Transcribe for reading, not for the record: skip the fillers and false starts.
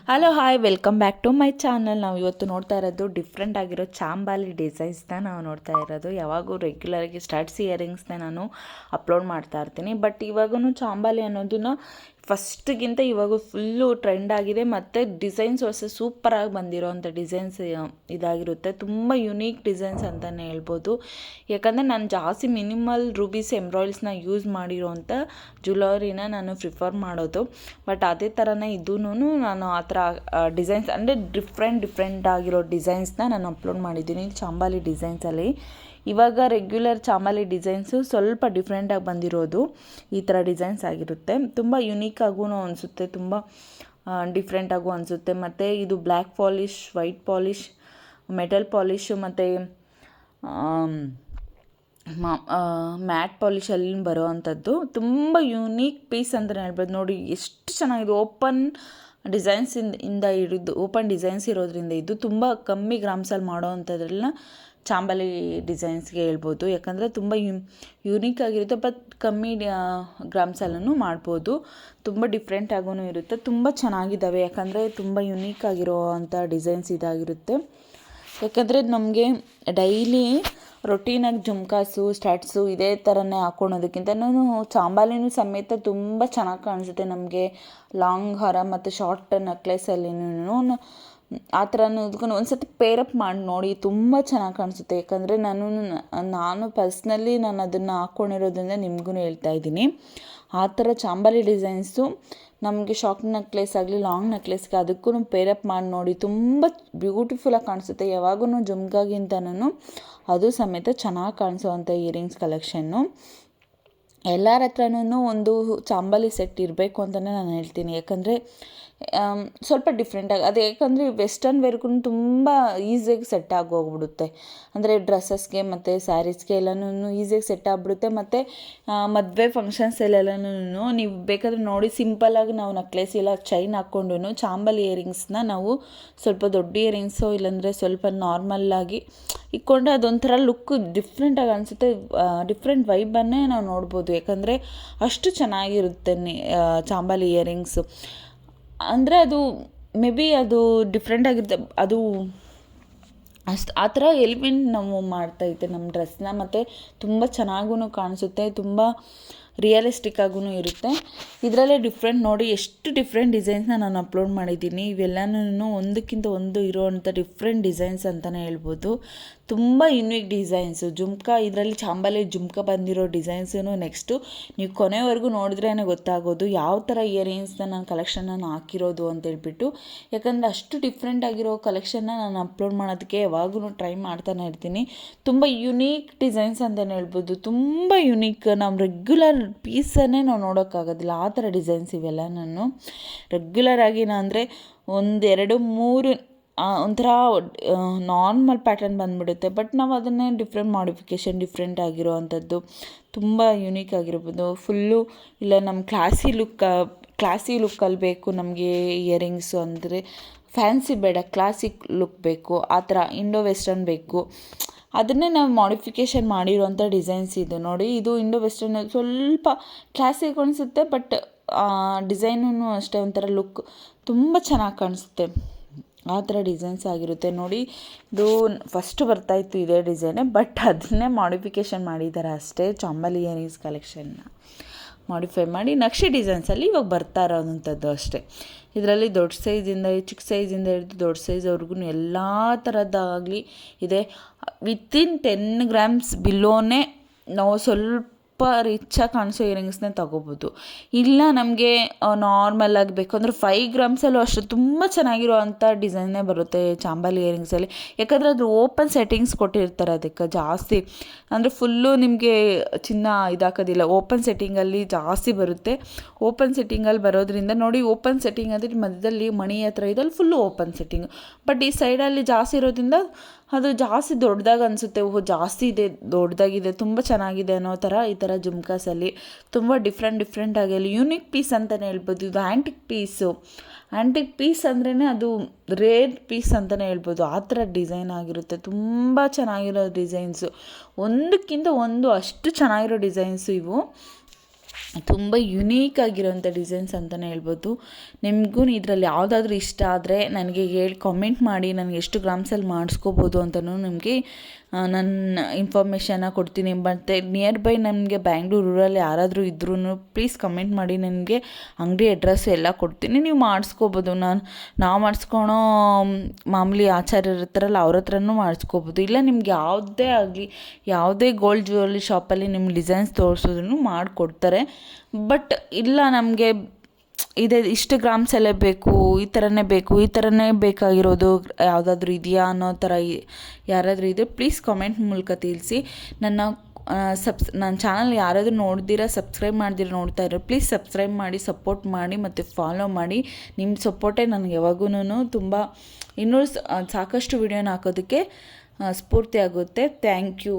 Hello hi welcome back to my channel. ನಾವು ಇವತ್ತು ನೋಡ್ತಾ ಇರೋದು ಡಿಫ್ರೆಂಟ್ ಆಗಿರೋ ಚಾಂಬಾಲಿ ಡಿಸೈನ್ಸ್ನ ನಾವು ನೋಡ್ತಾ ಇರೋದು. ಯಾವಾಗೂ ರೆಗ್ಯುಲರಾಗಿ ಸ್ಟಡ್ಸ್ ಇಯರಿಂಗ್ಸ್ನ ನಾನು ಅಪ್ಲೋಡ್ ಮಾಡ್ತಾ ಇರ್ತೀನಿ. ಬಟ್ ಇವಾಗೂ ಚಾಂಬಾಲಿ ಅನ್ನೋದನ್ನ ಫಸ್ಟ್ಗಿಂತ ಇವಾಗ ಫುಲ್ಲು ಟ್ರೆಂಡ್ ಆಗಿದೆ. ಮತ್ತು ಡಿಸೈನ್ಸ್ ಹೊಸ ಸೂಪರಾಗಿ ಬಂದಿರೋವಂಥ ಡಿಸೈನ್ಸ್ ಇದಾಗಿರುತ್ತೆ. ತುಂಬ ಯುನೀಕ್ ಡಿಸೈನ್ಸ್ ಅಂತಲೇ ಹೇಳ್ಬೋದು. ಯಾಕಂದರೆ ನಾನು ಜಾಸ್ತಿ ಮಿನಿಮಲ್ ರೂಬೀಸ್ ಎಂಬ್ರಾಯ್ಡ್ಸ್ನ ಯೂಸ್ ಮಾಡಿರೋವಂಥ ಜ್ಯುವೆಲರಿನ ನಾನು ಪ್ರಿಫರ್ ಮಾಡೋದು. ಬಟ್ ಅದೇ ಥರನೇ ಇದೂ ನಾನು ಆ ಥರ ಡಿಸೈನ್ಸ್ ಅಂದರೆ ಡಿಫ್ರೆಂಟ್ ಆಗಿರೋ ಡಿಸೈನ್ಸ್ನ ನಾನು ಅಪ್ಲೋಡ್ ಮಾಡಿದ್ದೀನಿ ಚಾಂಬಾಲಿ ಡಿಸೈನ್ಸಲ್ಲಿ. ಇವಾಗ ರೆಗ್ಯುಲರ್ ಚಾಂಬಾಲಿ ಡಿಸೈನ್ಸು ಸ್ವಲ್ಪ ಡಿಫ್ರೆಂಟಾಗಿ ಬಂದಿರೋದು ಈ ಥರ ಡಿಸೈನ್ಸ್ ಆಗಿರುತ್ತೆ. ತುಂಬ ಯುನೀಕಾಗೂ ಅನಿಸುತ್ತೆ, ತುಂಬ ಡಿಫ್ರೆಂಟಾಗೂ ಅನಿಸುತ್ತೆ. ಮತ್ತು ಇದು black polish, white polish, metal polish ಮತ್ತು ಮ್ಯಾಟ್ ಪಾಲಿಶಲ್ಲಿ ಬರೋ ಅಂಥದ್ದು ತುಂಬ ಯುನೀಕ್ ಪೀಸ್ ಅಂತಲೇ ಹೇಳ್ಬೋದು. ನೋಡಿ ಎಷ್ಟು ಚೆನ್ನಾಗಿದೆ. ಓಪನ್ ಡಿಸೈನ್ಸ್ ಇರೋದ್ರಿಂದ ಇದು ತುಂಬ ಕಮ್ಮಿ ಗ್ರಾಮ್ಸಲ್ಲಿ ಮಾಡೋ ಅಂಥದ್ರನ್ನ ಚಾಂಬಾಲಿ ಡಿಸೈನ್ಸ್ಗೆ ಹೇಳ್ಬೋದು. ಯಾಕಂದರೆ ತುಂಬ ಯುನೀಕ್ ಆಗಿರುತ್ತೆ. ಬಟ್ ಕಮ್ಮಿ ಗ್ರಾಮ್ಸಲ್ಲೂ ಮಾಡ್ಬೋದು. ತುಂಬ ಡಿಫ್ರೆಂಟಾಗೂ ಇರುತ್ತೆ. ತುಂಬ ಚೆನ್ನಾಗಿದ್ದಾವೆ. ಯಾಕಂದರೆ ತುಂಬ ಯುನೀಕ್ ಆಗಿರೋ ಅಂಥ ಡಿಸೈನ್ಸ್ ಇದಾಗಿರುತ್ತೆ. ಯಾಕಂದರೆ ನಮಗೆ ಡೈಲಿ ರೊಟೀನಾಗಿ ಜುಮ್ಕಾಸು, ಸ್ಟಡ್ಸು ಇದೇ ಥರನೇ ಹಾಕ್ಕೊಳೋದಕ್ಕಿಂತನೂ ಚಾಂಬಾಲಿನೂ ಸಮೇತ ತುಂಬ ಚೆನ್ನಾಗಿ ಕಾಣಿಸುತ್ತೆ. ನಮಗೆ ಲಾಂಗ್ ಹಾರ ಮತ್ತು ಶಾರ್ಟ್ ನೆಕ್ಲೆಸಲ್ಲಿನೂ ಆ ಥರನೂ ಇದಕ್ಕೂ ಒಂದು ಸತಿ ಪೇರಪ್ ಮಾಡಿ ನೋಡಿ, ತುಂಬ ಚೆನ್ನಾಗಿ ಕಾಣಿಸುತ್ತೆ. ಯಾಕಂದರೆ ನಾನು ಪರ್ಸ್ನಲಿ ನಾನು ಅದನ್ನು ಹಾಕ್ಕೊಂಡಿರೋದ್ರಿಂದ ನಿಮಗೂ ಹೇಳ್ತಾ ಇದ್ದೀನಿ. ಆ ಥರ ಚಾಂಬಾಲಿ ಡಿಸೈನ್ಸು ನಮಗೆ ಶಾರ್ಟ್ ನೆಕ್ಲೆಸ್ ಆಗಲಿ ಲಾಂಗ್ ನೆಕ್ಲೆಸ್ಗೆ ಅದಕ್ಕೂ ಪೇರಪ್ ಮಾಡಿ ನೋಡಿ, ತುಂಬ ಬ್ಯೂಟಿಫುಲ್ಲಾಗಿ ಕಾಣಿಸುತ್ತೆ. ಯಾವಾಗೂ ಜುಮ್ಕಾಗಿಂತನೂ ಅದು ಸಮೇತ ಚೆನ್ನಾಗಿ ಕಾಣಿಸೋವಂಥ ಇಯರಿಂಗ್ಸ್ ಕಲೆಕ್ಷನ್ನು. ಎಲ್ಲರ ಹತ್ರನೂ ಒಂದು ಚಾಂಬಾಲಿ ಸೆಟ್ ಇರಬೇಕು ಅಂತಲೇ ನಾನು ಹೇಳ್ತೀನಿ. ಯಾಕಂದರೆ ಸ್ವಲ್ಪ ಡಿಫ್ರೆಂಟಾಗಿ ಅದು, ಯಾಕಂದರೆ ವೆಸ್ಟರ್ನ್ ವೇರ್ಗೂ ತುಂಬ ಈಸಿಯಾಗಿ ಸೆಟ್ ಆಗೋಗ್ಬಿಡುತ್ತೆ. ಅಂದರೆ ಡ್ರೆಸ್ಸಸ್ಗೆ ಮತ್ತು ಸ್ಯಾರೀಸ್ಗೆ ಎಲ್ಲನೂ ಈಸಿಯಾಗಿ ಸೆಟ್ ಆಗಿಬಿಡುತ್ತೆ. ಮತ್ತು ಮದುವೆ ಫಂಕ್ಷನ್ಸಲ್ಲೆಲ್ಲನೂ ನೀವು ಬೇಕಾದರೆ ನೋಡಿ, ಸಿಂಪಲ್ಲಾಗಿ ನಾವು ನೆಕ್ಲೆಸ್ ಇಲ್ಲ ಚೈನ್ ಹಾಕ್ಕೊಂಡು ಚಾಂಬಾಲಿ ಇಯರಿಂಗ್ಸ್ನ ನಾವು ಸ್ವಲ್ಪ ದೊಡ್ಡ ಇಯರಿಂಗ್ಸು ಇಲ್ಲಾಂದರೆ ಸ್ವಲ್ಪ ನಾರ್ಮಲ್ಲಾಗಿ ಇಟ್ಕೊಂಡ್ರೆ ಅದೊಂಥರ ಲುಕ್ ಡಿಫ್ರೆಂಟಾಗಿ ಅನಿಸುತ್ತೆ. ಡಿಫ್ರೆಂಟ್ ವೈಬನ್ನೇ ನಾವು ನೋಡ್ಬೋದು. ಯಾಕಂದರೆ ಅಷ್ಟು ಚೆನ್ನಾಗಿರುತ್ತೆ ಚಾಂಬಾಲಿ ಇಯರಿಂಗ್ಸು. ಅಂದರೆ ಅದು ಮೇ ಬಿ ಅದು ಡಿಫ್ರೆಂಟಾಗಿರುತ್ತೆ. ಅದು ಆ ಥರ ಎಲಿಮೆಂಟ್ ನಾವು ಮಾಡ್ತೈತೆ ನಮ್ಮ ಡ್ರೆಸ್ನ. ಮತ್ತು ತುಂಬ ಚೆನ್ನಾಗೂ ಕಾಣಿಸುತ್ತೆ, ತುಂಬ ರಿಯಲಿಸ್ಟಿಕ್ ಆಗೂ ಇರುತ್ತೆ. ಇದರಲ್ಲೇ ಡಿಫ್ರೆಂಟ್ ನೋಡಿ, ಎಷ್ಟು ಡಿಫ್ರೆಂಟ್ ಡಿಸೈನ್ಸ್ನ ನಾನು ಅಪ್ಲೋಡ್ ಮಾಡಿದ್ದೀನಿ. ಇವೆಲ್ಲನೂ ಒಂದಕ್ಕಿಂತ ಒಂದು ಇರೋವಂಥ ಡಿಫ್ರೆಂಟ್ ಡಿಸೈನ್ಸ್ ಅಂತಲೇ ಹೇಳ್ಬೋದು. ತುಂಬ ಯುನೀಕ್ ಡಿಸೈನ್ಸು ಇದರಲ್ಲಿ ಚಾಂಬಾಲಿ ಜುಮ್ಕ ಬಂದಿರೋ ಡಿಸೈನ್ಸೂ ನೆಕ್ಸ್ಟು ನೀವು ಕೊನೆವರೆಗೂ ನೋಡಿದ್ರೇ ಗೊತ್ತಾಗೋದು ಯಾವ ಥರ ಇಯರಿಂಗ್ಸ್ನ ನಾನು ಕಲೆಕ್ಷನ್ನ ಹಾಕಿರೋದು ಅಂತೇಳ್ಬಿಟ್ಟು. ಯಾಕಂದರೆ ಅಷ್ಟು ಡಿಫ್ರೆಂಟ್ ಆಗಿರೋ ಕಲೆಕ್ಷನ್ನ ನಾನು ಅಪ್ಲೋಡ್ ಮಾಡೋದಕ್ಕೆ ಯಾವಾಗೂ ಟ್ರೈ ಮಾಡ್ತಾನೆ ಇರ್ತೀನಿ. ತುಂಬ ಯುನೀಕ್ ಡಿಸೈನ್ಸ್ ಅಂತಲೇ ಹೇಳ್ಬೋದು. ತುಂಬ ಯುನೀಕ್, ನಾವು ರೆಗ್ಯುಲರ್ ಪೀಸನ್ನೇ ನಾವು ನೋಡೋಕ್ಕಾಗೋದಿಲ್ಲ ಆ ಥರ ಡಿಸೈನ್ಸ್ ಇವೆಲ್ಲ. ನಾನು ರೆಗ್ಯುಲರಾಗಿ ಅಂದರೆ 1, 2, 3 ಒಂಥರ ನಾರ್ಮಲ್ ಪ್ಯಾಟರ್ನ್ ಬಂದುಬಿಡುತ್ತೆ. ಬಟ್ ನಾವು ಅದನ್ನೇ ಡಿಫ್ರೆಂಟ್ ಡಿಫ್ರೆಂಟ್ ಆಗಿರೋ ಅಂಥದ್ದು ತುಂಬ ಯುನೀಕ್ ಆಗಿರ್ಬೋದು. ಫುಲ್ಲು ಇಲ್ಲ ನಮ್ಮ ಕ್ಲಾಸಿ ಲುಕ್ಕಲ್ಲಿ ಬೇಕು ನಮಗೆ ಇಯರಿಂಗ್ಸು. ಅಂದರೆ ಫ್ಯಾನ್ಸಿ ಬೇಡ, ಕ್ಲಾಸಿಕ್ ಲುಕ್ ಬೇಕು, ಆ ಥರ ಇಂಡೋ ವೆಸ್ಟರ್ನ್ ಬೇಕು. ಅದನ್ನೇ ನಾವು ಮಾಡಿಫಿಕೇಷನ್ ಮಾಡಿರೋಂಥ ಡಿಸೈನ್ಸ್ ಇದು ನೋಡಿ. ಇದು ಇಂಡೋ ವೆಸ್ಟರ್ನ್ ಸ್ವಲ್ಪ ಕ್ಲಾಸಿಕ್ ಅನಿಸುತ್ತೆ. ಬಟ್ ಡಿಸೈನೂ ಅಷ್ಟೇ ಒಂಥರ ಲುಕ್ ತುಂಬ ಚೆನ್ನಾಗಿ ಕಾಣಿಸುತ್ತೆ. ಆ ಥರ ಡಿಸೈನ್ಸ್ ಆಗಿರುತ್ತೆ ನೋಡಿ. ಇದು ಫಸ್ಟು ಬರ್ತಾಯಿತ್ತು ಇದೇ ಡಿಸೈನೇ, ಬಟ್ ಅದನ್ನೇ ಮಾಡಿಫಿಕೇಷನ್ ಮಾಡಿದ್ದಾರೆ ಅಷ್ಟೇ. ಚಾಂಬಾಲಿ ಇಯರಿಂಗ್ಸ್ ಕಲೆಕ್ಷನ್ನ ಮಾಡಿಫೈ ಮಾಡಿ ನಕ್ಷೆ ಡಿಸೈನ್ಸಲ್ಲಿ ಇವಾಗ ಬರ್ತಾ ಇರೋವಂಥದ್ದು ಅಷ್ಟೇ. ಇದರಲ್ಲಿ ದೊಡ್ಡ ಸೈಜಿಂದ ಚಿಕ್ಕ ಸೈಜಿಂದ ಹಿಡಿದು ದೊಡ್ಡ ಸೈಜ್ವರೆಗೂ ಎಲ್ಲ ಥರದ್ದಾಗಲಿ ಇದೆ. ವಿತಿನ್ 10 ಗ್ರಾಮ್ಸ್ ಬಿಲೋನೇ ನಾವು ಸ್ವಲ್ಪ ರಿಚ್ಚಾಗಿ ಕಾಣಿಸೋ ಇಯರಿಂಗ್ಸ್ನೇ ತೊಗೋಬೋದು. ಇಲ್ಲ ನಮಗೆ ನಾರ್ಮಲ್ ಆಗಬೇಕು ಅಂದರೆ 5 ಗ್ರಾಮ್ಸಲ್ಲೂ ಅಷ್ಟು ತುಂಬ ಚೆನ್ನಾಗಿರೋ ಅಂಥ ಡಿಸೈನ್ನೇ ಬರುತ್ತೆ ಚಾಂಬಾಲಿ ಇಯರಿಂಗ್ಸಲ್ಲಿ. ಯಾಕಂದರೆ ಅದು ಓಪನ್ ಸೆಟ್ಟಿಂಗ್ಸ್ ಕೊಟ್ಟಿರ್ತಾರೆ ಅದಕ್ಕೆ ಜಾಸ್ತಿ. ಅಂದರೆ ಫುಲ್ಲು ನಿಮಗೆ ಚಿನ್ನ ಇದಾಕೋದಿಲ್ಲ, ಓಪನ್ ಸೆಟ್ಟಿಂಗಲ್ಲಿ ಜಾಸ್ತಿ ಬರುತ್ತೆ. ಓಪನ್ ಸೆಟ್ಟಿಂಗಲ್ಲಿ ಬರೋದ್ರಿಂದ ನೋಡಿ, ಓಪನ್ ಸೆಟ್ಟಿಂಗ್ ಅಂದರೆ ಮಧ್ಯದಲ್ಲಿ ಮಣಿ ಹತ್ರ ಇದ್ದಲ್ಲಿ ಫುಲ್ಲು ಓಪನ್ ಸೆಟ್ಟಿಂಗ್. ಬಟ್ ಈ ಸೈಡಲ್ಲಿ ಜಾಸ್ತಿ ಇರೋದ್ರಿಂದ ಅದು ಜಾಸ್ತಿ ದೊಡ್ಡದಾಗಿ ಅನಿಸುತ್ತೆ. ಜಾಸ್ತಿ ಇದೆ, ದೊಡ್ಡದಾಗಿದೆ, ತುಂಬ ಚೆನ್ನಾಗಿದೆ ಅನ್ನೋ ಥರ ಈ ಥರ ಜುಮ್ಕಾಸಲ್ಲಿ ತುಂಬ ಡಿಫ್ರೆಂಟಾಗಿ ಅಲ್ಲಿ ಯೂನಿಕ್ ಪೀಸ್ ಅಂತಲೇ ಹೇಳ್ಬೋದು. ಇದು ಆ್ಯಂಟಿಕ್ ಪೀಸ್ ಅಂದ್ರೇ ಅದು ರೇರ್ ಪೀಸ್ ಅಂತಲೇ ಹೇಳ್ಬೋದು. ಆ ಥರ ಡಿಸೈನ್ ಆಗಿರುತ್ತೆ. ತುಂಬ ಚೆನ್ನಾಗಿರೋ ಡಿಸೈನ್ಸು, ಒಂದಕ್ಕಿಂತ ಒಂದು ಅಷ್ಟು ಚೆನ್ನಾಗಿರೋ ಡಿಸೈನ್ಸು ಇವು. ತುಂಬ ಯುನೀಕ್ ಆಗಿರೋಂಥ ಡಿಸೈನ್ಸ್ ಅಂತಲೇ ಹೇಳ್ಬೋದು. ನಿಮಗೂ ಇದರಲ್ಲಿ ಯಾವುದಾದ್ರೂ ಇಷ್ಟ ಆದರೆ ನನಗೆ ಕಾಮೆಂಟ್ ಮಾಡಿ, ನನಗೆ ಎಷ್ಟು ಗ್ರಾಮ್ಸಲ್ಲಿ ಮಾಡಿಸ್ಕೋಬೋದು ಅಂತಲೂ ನಿಮಗೆ ನನ್ನ ಇನ್ಫಾರ್ಮೇಷನ್ನ ಕೊಡ್ತೀನಿ. ಮತ್ತು ನಿಯರ್ ಬೈ ನಮಗೆ ಬ್ಯಾಂಗ್ಳೂರು ರೂರಲ್ಲಿ ಯಾರಾದರೂ ಇದ್ರೂ ಪ್ಲೀಸ್ ಕಮೆಂಟ್ ಮಾಡಿ, ನನಗೆ ಅಂಗಡಿ ಅಡ್ರೆಸ್ಸು ಎಲ್ಲ ಕೊಡ್ತೀನಿ, ನೀವು ಮಾಡಿಸ್ಕೋಬೋದು. ನಾವು ಮಾಡಿಸ್ಕೊಳೋ ಮಾಮೂಲಿ ಆಚಾರ್ಯರು ಇರ್ತಾರಲ್ಲ ಅವ್ರ ಹತ್ರನೂ ಮಾಡಿಸ್ಕೋಬೋದು. ಇಲ್ಲ ನಿಮ್ಗೆ ಯಾವುದೇ ಆಗಲಿ, ಯಾವುದೇ ಗೋಲ್ಡ್ ಜ್ಯುವೆಲ್ರಿ ಶಾಪಲ್ಲಿ ನಿಮ್ಗೆ ಡಿಸೈನ್ಸ್ ತೋರಿಸಿದ್ರು ಮಾಡಿಕೊಡ್ತಾರೆ. ಬಟ್ ಇಲ್ಲ ನಮಗೆ ಇಷ್ಟು ಗ್ರಾಮ್ಸಲ್ಲೇ ಬೇಕು, ಈ ಥರನೇ ಬೇಕಾಗಿರೋದು ಯಾವುದಾದ್ರೂ ಇದೆಯಾ ಅನ್ನೋ ಥರ ಯಾರಾದರೂ ಇದ್ದರೆ ಪ್ಲೀಸ್ ಕಾಮೆಂಟ್ ಮೂಲಕ ತಿಳಿಸಿ. ನನ್ನ ಚಾನಲ್ ಯಾರಾದರೂ ಸಬ್ಸ್ಕ್ರೈಬ್ ಮಾಡ್ದಿರ ನೋಡ್ತಾ ಇರೋ ಪ್ಲೀಸ್ ಸಬ್ಸ್ಕ್ರೈಬ್ ಮಾಡಿ, ಸಪೋರ್ಟ್ ಮಾಡಿ ಮತ್ತು ಫಾಲೋ ಮಾಡಿ. ನಿಮ್ಮ ಸಪೋರ್ಟೇ ನನಗೆ ಯಾವಾಗೂ ತುಂಬ ಇನ್ನೂ ಸಾಕಷ್ಟು ವಿಡಿಯೋನ ಹಾಕೋದಕ್ಕೆ ಸ್ಫೂರ್ತಿ ಆಗುತ್ತೆ. Thank you.